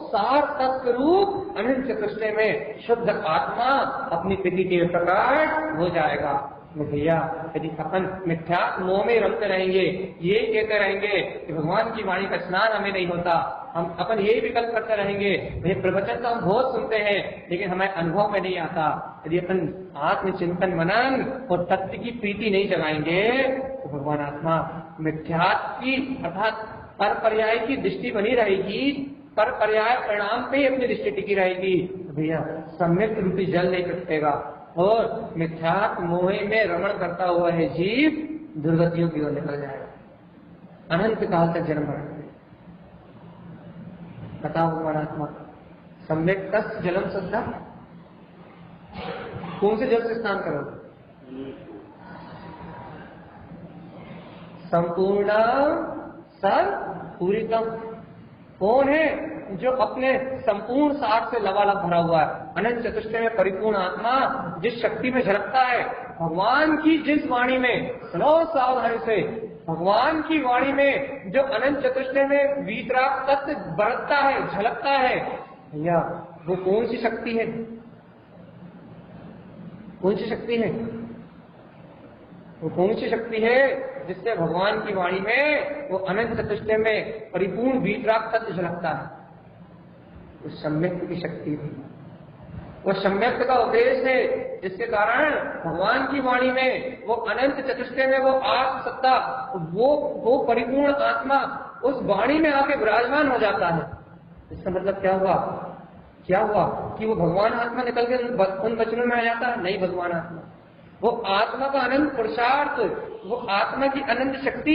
सार तत्व रूप अनंत चतुष्टय में शुद्ध आत्मा अपनी प्रति के प्रकट हो जाएगा। तो भैया यदि अपन मिथ्या मोह में रमते रहेंगे, ये कहते रहेंगे कि भगवान की वाणी का स्नान हमें नहीं होता, हम अपन यही विकल्प करते रहेंगे, ये प्रवचन तो हम बहुत सुनते हैं लेकिन हमें अनुभव में नहीं आता। यदि अपन आत्मचिंतन मनन और तत्व की प्रीति नहीं जगाएंगे तो भगवान आत्मा मिथ्यात्व की अर्थात पर पर्याय की दृष्टि बनी रहेगी, पर पर्याय परिणाम पे ही अपनी दृष्टि टिकी रहेगी। तो भैया सम्यक रूपी जल नहीं टूटेगा और मिथ्यात्व मोह में रमण करता हुआ है जीव दुर्गतियों की ओर निकल जाएगा, अनंत काल तक जन्म भरेगा। बताओ भगवान आत्मा सम्यक तस् जलम श्रद्धा, कौन से जल से स्नान करोगे? संपूर्ण सर पूरितम। कौन है जो अपने संपूर्ण सार से लबालब भरा हुआ है, अनंत चतुष्टय में परिपूर्ण आत्मा जिस शक्ति में झलकता है, भगवान की जिस वाणी में सुनो सावधानी से, भगवान की वाणी में जो अनंत चतुष्टय में वीतराग तत्व बरतता है, झलकता है, भैया वो कौन सी शक्ति है? कौन सी शक्ति है? वो कौन सी शक्ति है जिससे भगवान की वाणी में वो अनंत चतुष्टय में परिपूर्ण वीतराग तत्व झलकता है? उस सम्यक की शक्ति है, वो सम्यक का उपदेश है जिसके कारण भगवान की वाणी में वो अनंत चतुष्टय में वो आत्म सत्ता, वो परिपूर्ण आत्मा उस वाणी में आके विराजमान हो जाता है। इसका मतलब क्या हुआ? क्या हुआ कि वो भगवान आत्मा निकल के उन वचनों में आ जाता है? नहीं, भगवान आत्मा वो आत्मा का अनंत पुरुषार्थ, वो आत्मा की अनंत शक्ति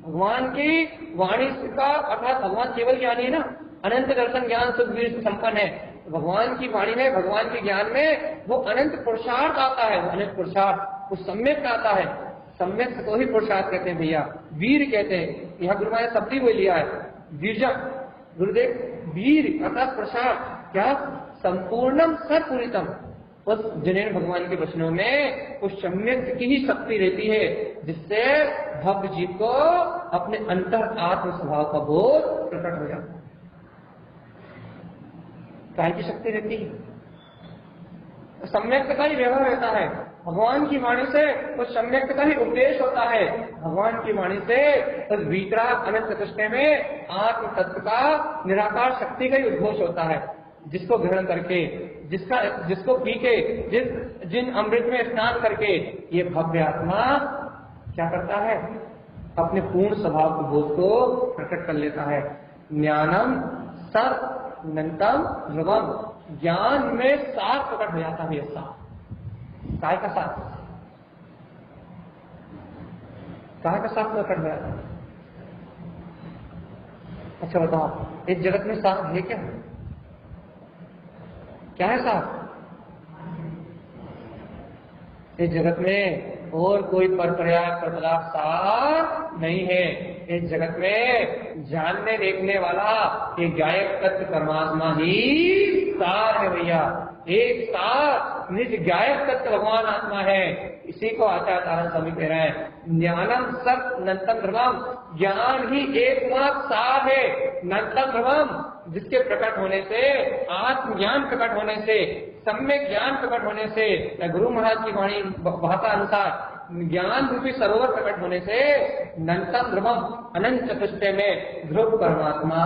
भगवान की वाणी का, अर्थात भगवान केवल ज्ञानी है ना, अनंत दर्शन ज्ञान सुख वीर से संपन्न है। भगवान की वाणी में, भगवान के ज्ञान में वो अनंत पुरुषार्थ आता है, वो अनंत पुरुषार्थ वो सम्यक आता है। सम्यक को ही पुरुषार्थ कहते हैं भैया, वीर कहते हैं। यहाँ गुरु महाराज शब्द ही वो लिया है, वीरजक गुरुदेव, वीर अर्थात पुरुषार्थ क्या? संपूर्णम सर्वपूरितम। उस जिन्हें भगवान के वचनों में उस सम्यक की ही शक्ति रहती है जिससे भक्त जीव को अपने अंतर आत्म स्वभाव का बोध प्रकट हो जाता है। काय की शक्ति रहती है? सम्यक का ही व्यवहार रहता है, भगवान की वाणी से उस सम्यक का ही उपदेश होता है, भगवान की वाणी से उस वीतराग अनंत चतुष्टय में आत्म तत्व का निराकार शक्ति का ही उद्घोष होता है, जिसको ग्रहण करके, जिसको पी के, जिन अमृत में स्नान करके ये भव्य आत्मा क्या करता है? अपने पूर्ण स्वभाव के बोध को प्रकट कर लेता है। ज्ञानम सर्वनंतम ध्रुवम, ज्ञान में सार प्रकट हो जाता है। काय का सार? काय का सार प्रकट हो जाता है? अच्छा बताओ, इस जगत में सार है क्या? क्या है सार? इस जगत में और कोई परपर्याय पदार्थ सार नहीं है। इस जगत में जानने देखने वाला ये गायक तत्व परमात्मा ही सार है भैया। एक सार निज गायक तत्व भगवान आत्मा है। इसी को आचार्य तारण स्वामी कह रहे हैं, ज्ञानम सत नंतम ध्रुवम, ज्ञान ही एकमात्र सार है, नंतम ध्रुवम, जिसके प्रकट होने से, आत्मज्ञान प्रकट होने से, सम्यक ज्ञान प्रकट होने से, गुरु महाराज की वाणी भाषा अनुसार ज्ञान रूपी सरोवर प्रकट होने से नंतम ध्रुवम, अनंत चतुष्टय में ध्रुव परमात्मा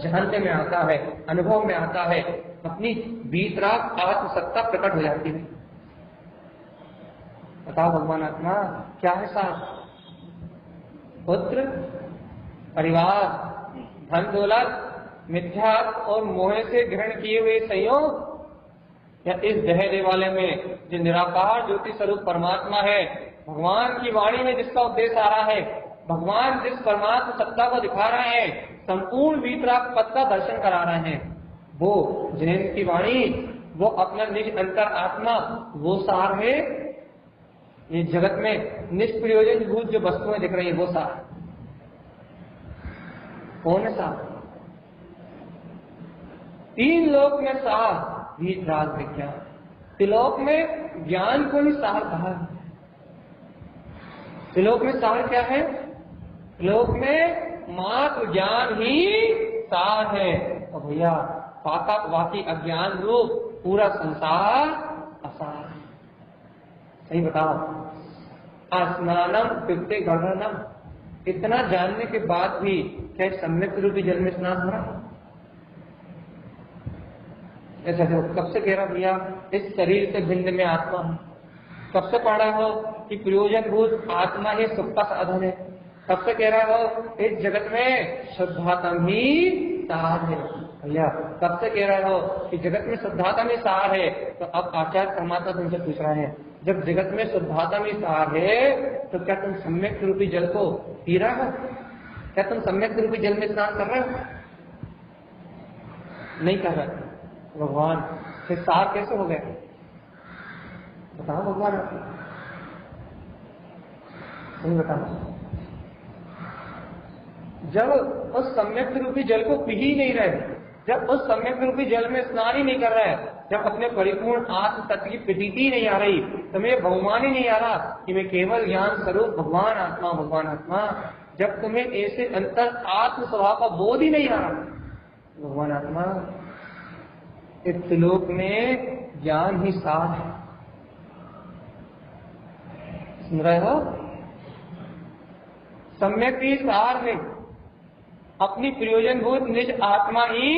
जानने में आता है, अनुभव में आता है, अपनी बीतराग आत्मसत्ता प्रकट हो जाती है। बताओ भगवान आत्मा क्या है सार? पुत्र, परिवार, धन दौलत, मिथ्या और मोह से ग्रहण किए हुए संयोग, या इस देह देवालय में जो निराकार ज्योति स्वरूप परमात्मा है, भगवान की वाणी में जिसका उपदेश आ रहा है, भगवान जिस परमात्मा सत्ता को दिखा रहे हैं, संपूर्ण वीतराग पद का दर्शन करा रहे हैं, वो जिन्हें की वाणी, वो अपना निज अंतर आत्मा, वो सार है। ये जगत में निष्प्रयोजन भूत जो वस्तुएं दिख रही है, वो सार कौन है? सार तीन लोक में सार वीतराग विज्ञान, त्रिलोक में ज्ञान को ही सार कहा है। त्रिलोक में सार क्या है? त्रिलोक में मात्र ज्ञान ही सार है। और भैया पाका वाकी अज्ञान रूप पूरा संसार असार। सही बताओ, स्नानम पिबते गढ़नम, इतना जानने के बाद भी क्या सम्यक रूपी जल में स्नान हो रहा? ऐसा कब से कह रहा भैया इस शरीर से भिन्न में आत्मा है? कब से पढ़ा हो कि प्रयोजन भूत आत्मा ही सुख का साधन है? कब से कह रहा हो इस जगत में शुद्धात्म ही सार है? भैया कब से कह रहे हो कि जगत में शुद्धात्म ही सार है? तो अब आचार्य परमात्मा तुमसे पूछ रहे हैं, जब जगत में शुद्धात्म ही सार है तो क्या तुम सम्यक रूपी जल को पी रहे हो? क्या तुम सम्यक रूपी जल में स्नान कर रहे हो? नहीं कर रहे। भगवान फिर सार कैसे हो गए? बताओ भगवान, नहीं बताओ। जब उस सम्यक रूपी जल को पी ही नहीं रहे, जब उस सम्यक रूपी जल में स्नान ही नहीं कर रहे, जब अपने परिपूर्ण आत्म तत्व की प्रतीति नहीं आ रही, तुम्हें बहुमान ही नहीं आ रहा कि मैं केवल ज्ञान स्वरूप भगवान आत्मा, भगवान आत्मा, जब तुम्हें ऐसे अंतर आत्म स्वभाव का बोध ही नहीं आ रहा, भगवान आत्मा, इस त्रिलोक में ज्ञान ही सार है। सुन रहे हो? सम्यक ही सार है, अपनी प्रयोजनभूत निज आत्मा ही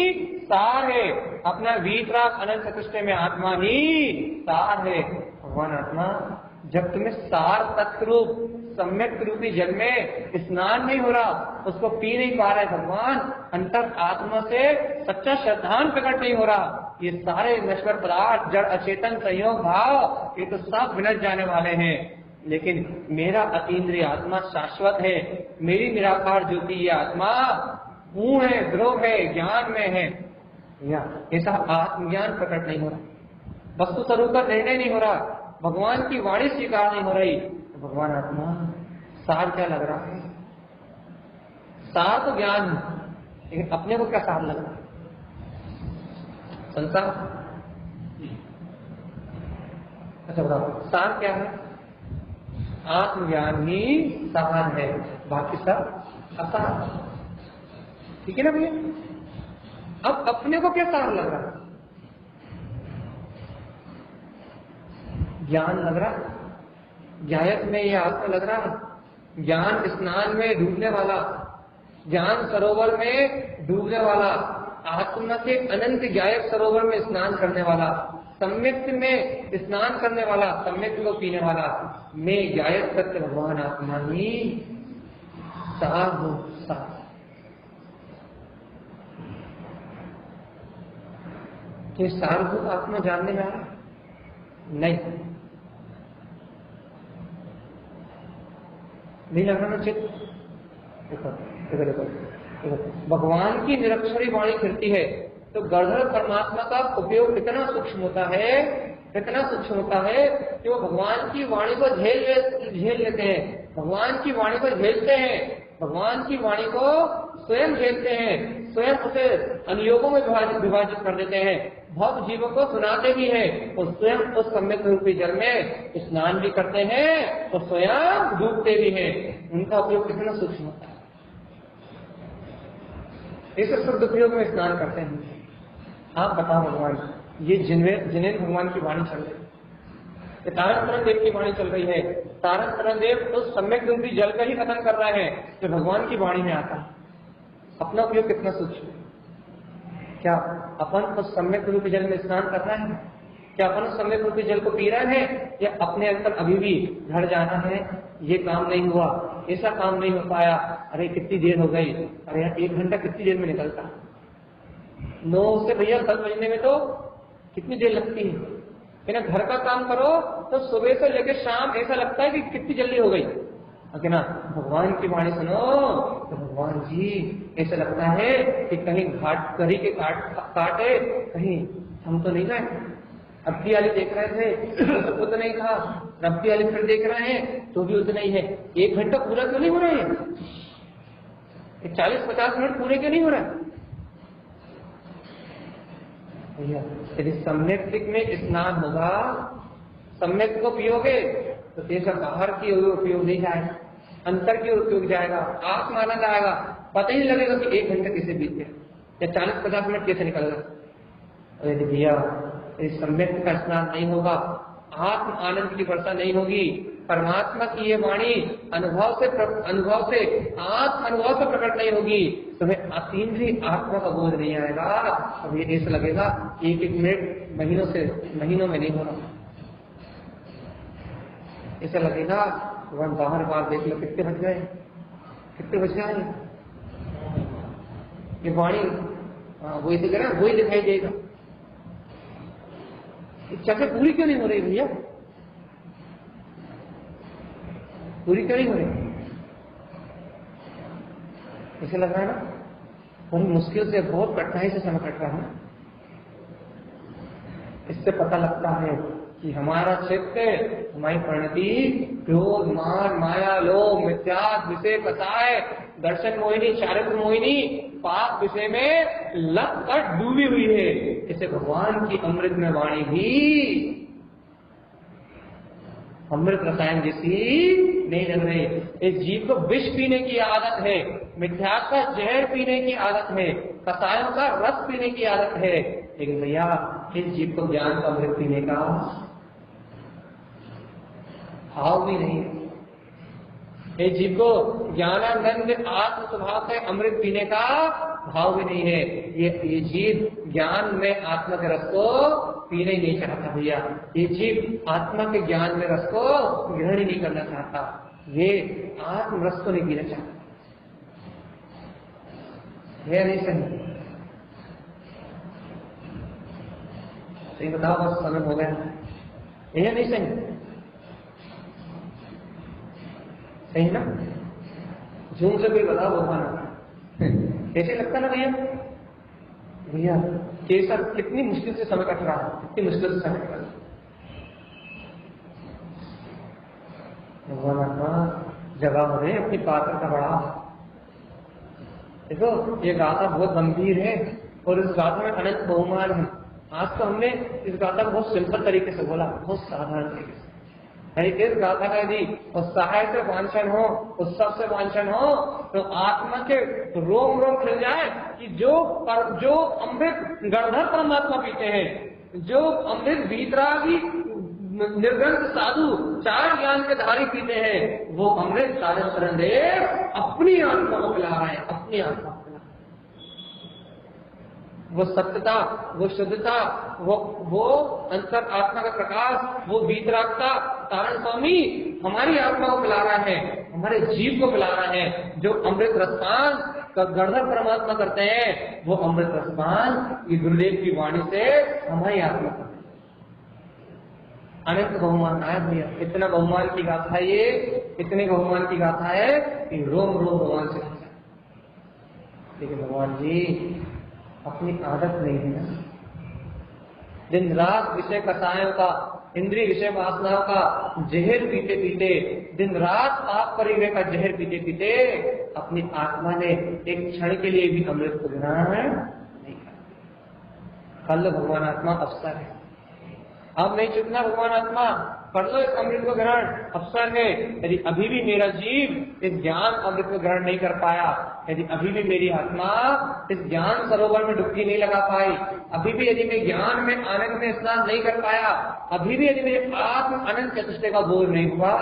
सार है, अपना वीतराग अनंत चतुष्टय में आत्मा ही सार है। भगवान आत्मा, जब तुम्हें सार तत्व रूप सम्यक रूपी जल में स्नान नहीं हो रहा, उसको पी नहीं पा रहे भगवान, अंतर आत्मा से सच्चा श्रद्धान प्रकट नहीं हो रहा, ये सारे नश्वर पदार्थ, जड़ अचेतन संयोग भाव, ये तो सब विनष्ट जाने वाले हैं, लेकिन मेरा अतीन्द्रिय आत्मा शाश्वत है, मेरी निराकार ज्योति ये आत्मा पूर्ण है, ध्रुव है, ज्ञान में है। या ऐसा आत्मज्ञान प्रकट नहीं हो रहा, वस्तु स्वरूप का निर्णय नहीं हो रहा, भगवान की वाणी स्वीकार नहीं हो रही। तो भगवान आत्मा सार क्या लग रहा है? सार तो ज्ञान है, लेकिन अपने को क्या सार लग रहा है? संसार। अच्छा बताओ, सार क्या है? आत्मज्ञान ही सार है, बाकी सब असार। ठीक है ना भैया? अब अपने को क्या सार लग रहा? ज्ञान लग रहा, ज्ञायत में ये आत्मा लग रहा, ज्ञान स्नान में डूबने वाला, ज्ञान सरोवर में डूबने वाला, आत्मा के अनंत ज्ञायक सरोवर में स्नान करने वाला, सम्यक में स्नान करने वाला, सम्यक को पीने वाला, मैं ज्ञायक सत्य भगवान आत्मा ही सार हूं। सार ये सारभूत आत्मा जानने में आ रहा? नहीं लग रहा ना चित्त। देखो देखो देखो देखो, भगवान की निरक्षरी वाणी फिरती है तो गणधर परमात्मा का उपयोग इतना सूक्ष्म होता है इतना सूक्ष्म होता है कि वो भगवान की वाणी को झेल लेते हैं, भगवान की वाणी को झेलते हैं, भगवान की वाणी को स्वयं झेलते हैं, स्वयं उसे अनुयोगों में विभाजित कर देते हैं, भव जीवों को सुनाते भी हैं और स्वयं उस सम्यक रूपी जल में स्नान भी करते हैं और स्वयं डूबते भी हैं। उनका उपयोग कितना सूक्ष्म होता है। इस शुद्ध उपयोग में स्नान करते हैं। आप बताओ भगवान, ये जिन्हें भगवान की वाणी चल रही है, तारण तरण देव की वाणी चल रही है, तारण तरण देव तो सम्यक रूपी जल का ही कथन कर रहे हैं जो भगवान की वाणी में आता है। अपना उपयोग कितना सूक्ष्म है। क्या अपन उस सम्यक रूपी जल में स्नान कर रहे हैं? क्या अपन उस सम्यक रूपी जल को पी रहे हैं या अपने अंदर अभी भी घर जाना है, ये काम नहीं हुआ, ऐसा काम नहीं हो पाया, अरे कितनी देर हो गई, अरे यार 1 घंटा कितनी देर में निकलता, 9 से भैया 10 बजने में तो कितनी देर लगती है। लेकिन घर का काम करो तो सुबह से लेकर शाम ऐसा लगता है कि कितनी जल्दी हो गई। है ना? भगवान की वाणी सुनो तो भगवान जी ऐसा लगता है कि कहीं घाट करी के काटे कहीं हम तो नहीं गए। अब्दी वाली देख रहे थे तो उतना ही था, रब्दी वाली फिर देख रहे हैं तो भी उतना ही है। 1 घंटा पूरा क्यों नहीं हो रहा है? 40-50 मिनट पूरे क्यों नहीं हो रहा है? भैया यदि सम्यक में स्नान होगा, सम्यक को पियोगे तो ऐसा बाहर की ओर उपयोग नहीं जाएगा, अंतर की ओर उपयोग जाएगा, आत्म आनंद आएगा, पता ही नहीं लगेगा कि 1 घंटा कैसे बीत गया या 40-50 मिनट कैसे निकल गया। यदि भैया इस सम्यक का स्नान नहीं होगा, आत्म आनंद की वर्षा नहीं होगी, परमात्मा की ये वाणी अनुभव से आत्म अनुभव से प्रकट नहीं होगी, तुम्हें अतीन्द्रिय आत्मा का बोध नहीं आएगा। अब ये ऐसा लगेगा 1-1 मिनट महीनों में नहीं हो रहा। ऐसा लगेगा वह बाहर देख लो कितने बज गए, ये वाणी वही दिख रहा है, वही दिखाई देगा। चर्चा पूरी क्यों नहीं हो रही भैया? पूरी क्यों नहीं हो रही? इसे लग रहा है ना बड़ी मुश्किल से, बहुत कठिनाई से समय कट रहा है। इससे पता लगता है कि हमारा चित्त, हमारी परिणति क्रोध, मान, माया, लोभ, मिथ्यात्व, विषय, कसाय, दर्शन मोहिनी, चारित्र मोहिनी, पाप विषय में लग कर डूबी हुई है। इसे भगवान की अमृत में वाणी भी अमृत रसायन जैसी नहीं लग रही। इस जीव को विष पीने की आदत है, मिथ्यात्व का जहर पीने की आदत है, कसायों का रस पीने की आदत है, लेकिन भैया इस जीव को ज्ञान का अमृत पीने का भाव भी नहीं है। इस जीव को ज्ञानानंद आत्म स्वभाव से अमृत पीने का भाव भी नहीं है। ये जीव ज्ञान में आत्मा के रस को पीने ही नहीं चाहता भैया। ये जीव आत्मा के ज्ञान में रस को ग्रहण ही नहीं करना चाहता, ये आत्म रस को नहीं पीना चाहता। है नहीं सही? सही बताओ, बस समय हो गया। यह नहीं सही? सही ना? झूम से कोई बताओ भगवान कैसे लगता ना भैया? भैया केसर कितनी मुश्किल से समय कट रहा है, कितनी मुश्किल से समय कट रहा है। भगवान का जगह हो रहे अपनी पात्र का बड़ा। देखो ये गाथा बहुत गंभीर है और इस गाथा में अनंत बहुमान है। आज तो हमने इस गाथा को बहुत सिंपल तरीके से बोला, बहुत साधारण तरीके से। इस गाथा का यदि उत्साह से वांछन हो, उत्सव से वांछन हो तो आत्मा के रोम रोम खिल जाए कि जो अमृत गणधर परमात्मा पीते हैं, जो अमृत भीतरागी निर्गंध साधु चार ज्ञान के धारी पीते हैं, वो अमृत साधन शरण देव अपनी आत्मा को पिला रहे हैं, अपनी आत्मा को पिला। वो सत्यता, वो शुद्धता, वो अंतर आत्मा का प्रकाश, वो वीतरागता तारण स्वामी हमारी आत्मा को पिला रहा है, हमारे जीव को पिला रहा है। जो अमृत रसपान गणधर परमात्मा करते हैं, वो अमृत रसपान ये गुरुदेव की वाणी से हमारी आत्मा करते हैं। अनंत बहुमान आया भैया, इतना बहुमान की गाथा है ये, इतने बहुमान की गाथा है कि रोम रोम भगवान से। लेकिन भगवान जी अपनी आदत नहीं है ना, दिन रात विषय कसायों का, इंद्रिय विषय वासनाओं का जहर पीते पीते, दिन रात पाप परिग्रह का जहर पीते पीते अपनी आत्मा ने एक क्षण के लिए भी अमृत को ग्रहण नहीं किया। कल भगवान आत्मा अवसर है, अब नहीं चुकना भगवान आत्मा, कर लो इस अमृत को ग्रहण, अवसर है। यदि अभी भी मेरा जीव इस ज्ञान अमृत को ग्रहण नहीं कर पाया, यदि अभी भी मेरी आत्मा इस ज्ञान सरोवर में डुबकी नहीं लगा पाई, अभी भी यदि मैं ज्ञान में आनंद में स्नान नहीं कर पाया, अभी भी यदि मेरे आत्म अनंत चतुष्टय का बोध नहीं हुआ,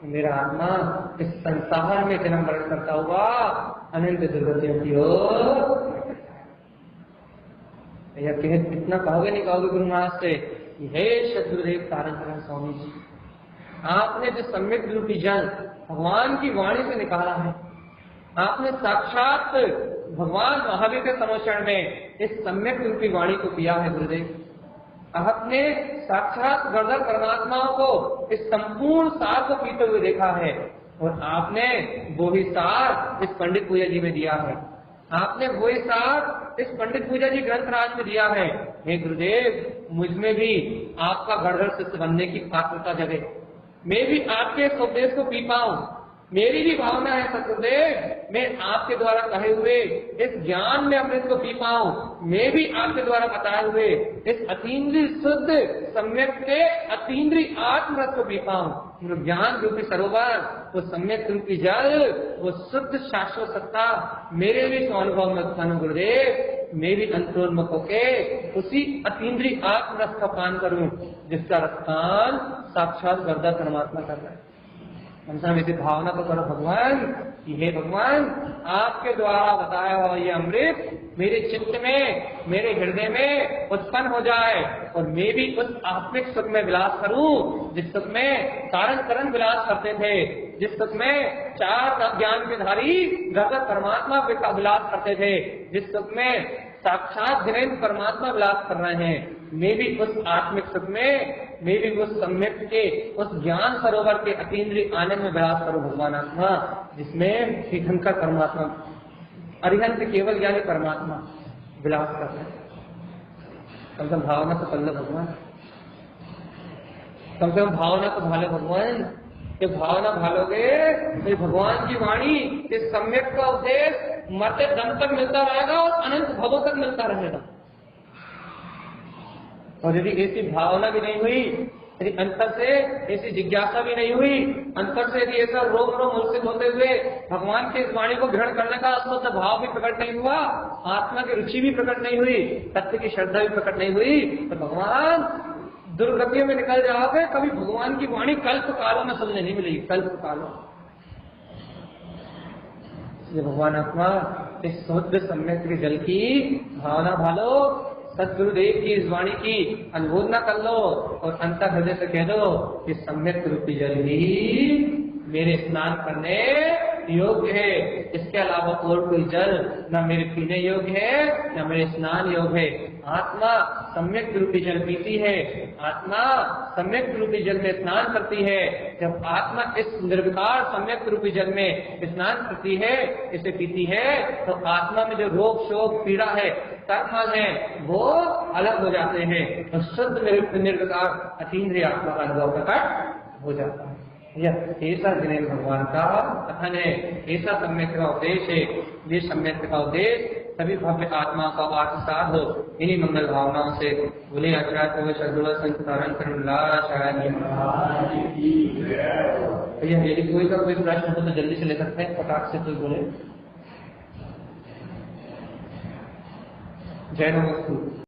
मेरा आत्मा इस संसार में जन्म मरण करता हुआ अनंत दुर्गतियों की ओर। इतना कहोगे नहीं कहोगे गुरु महाराज से, हे सद्गुरुदेव तारण स्वामी जी, आपने जो सम्यक रूपी जल भगवान की वाणी से निकाला है, आपने साक्षात भगवान महावीर के समोचरण में इस सम्यक रूपी वाणी को पिया है गुरुदेव। आपने साक्षात गणधर परमात्माओं को इस संपूर्ण सार को पीते हुए देखा है, और आपने वो ही सार इस पंडित पूजा जी में दिया है, आपने वही सार इस पंडित पूजा जी ग्रंथराज में दिया है। हे गुरुदेव, मुझ में भी आपका गणधर शिष्य बनने की पात्रता जगे, मैं भी आपके इस उपदेश को पी पाऊं। मेरी भी भावना है सतगुरुदेव, मैं आपके द्वारा कहे हुए इस ज्ञान में अमृत को पी पाऊं, मैं भी आपके द्वारा बताए हुए इस अतीन्द्रिय शुद्ध सम्यक से अतीन्द्रिय आत्मरस को पी पाऊं। वो ज्ञान रूपी सरोवर, वो सम्यक रूपी जल, वो शुद्ध शाश्वत सत्ता मेरे भी अनुभव में उत्पन्न गुरुदेव, मैं भी अंतरोन्मुख होके उसी अतीन्द्रिय आत्मरस का पान करूं, जिसका रसपान साक्षात गणधर परमात्मा कर रहा है। हमसे मेरी भावना तो करो भगवान कि हे भगवान, आपके द्वारा बताया हुआ ये अमृत मेरे चित्त में, मेरे हृदय में उत्पन्न हो जाए, और मैं भी उस आत्मिक सुख में विलास करूं जिस सुख में कारण करण विलास करते थे, जिस सुख में चार ज्ञान के धारी जगत परमात्मा विलास करते थे, जिस सुख में साक्षात धीरेन्द्र परमात्मा विलास कर रहे हैं। मैं भी उस आत्मिक सुख में, मैं भी उस सम्यक के, उस ज्ञान सरोवर के अतीन्द्रिय आनंद में विलास करूं भगवान आत्मा, जिसमें श्रीशंकर परमात्मा अरिहंत केवल ज्ञानी परमात्मा विलास कर रहे हैं। कम से कम भावना तो कर लो भगवान, कम से कम भावना तो भालो भगवान। ये भावना भालोगे तो भगवान की वाणी, इस सम्यक का उपदेश मरते दम तक मिलता रहेगा और अनंत भवों तक मिलता रहेगा। और यदि ऐसी भावना भी नहीं हुई, यदि अंतर से ऐसी जिज्ञासा भी नहीं हुई, अंतर से यदि ऐसा रोम रोम मूर्छित होते हुए भगवान की इस वाणी को ग्रहण करने का अस्वस्थ भाव भी प्रकट नहीं हुआ, आत्मा की रुचि भी प्रकट नहीं हुई, सत्य की श्रद्धा भी प्रकट नहीं हुई, तो भगवान दुर्गतियों में निकल जाओगे। कभी भगवान की वाणी कल्प कालों में सुनने नहीं मिलेगी, कल्प कालों। ये भगवान आत्मा इस शुद्ध सम्यक के जल की भावना भालो, सदगुरुदेव की इस वाणी की अनुमोदना कर लो, और अंतर हृदय से कह दो कि सम्यक रूपी जल ही मेरे स्नान करने योग्य है, इसके अलावा और कोई जल न मेरे पीने योग्य है, न मेरे स्नान योग्य है। आत्मा सम्यक रूपी जल पीती है, आत्मा सम्यक रूपी जल में स्नान करती है। जब आत्मा इस निर्विकार सम्यक रूपी जल में स्नान करती है, इसे पीती है, तो आत्मा में जो रोग शोक पीड़ा है, कर्म है, वो अलग हो जाते हैं, तो शुद्ध निर्विकार अतीन्द्रिय आत्मा का अनुभव प्रकट हो जाता है। यह ऐसा जिन्हें भगवान का कथन है, ऐसा सम्यक का उपदेश है। ये सम्यक का उपदेश सभी भव्य आत्मा का आत्मसाध हो। इन्हीं मंगल भावनाओं से बोले आचार्य सदगुरु संत तारण यदि कोई का कोई प्रश्न हो तो जल्दी से ले सकते हैं, फटाक से कोई बोले। जय नमस्ते।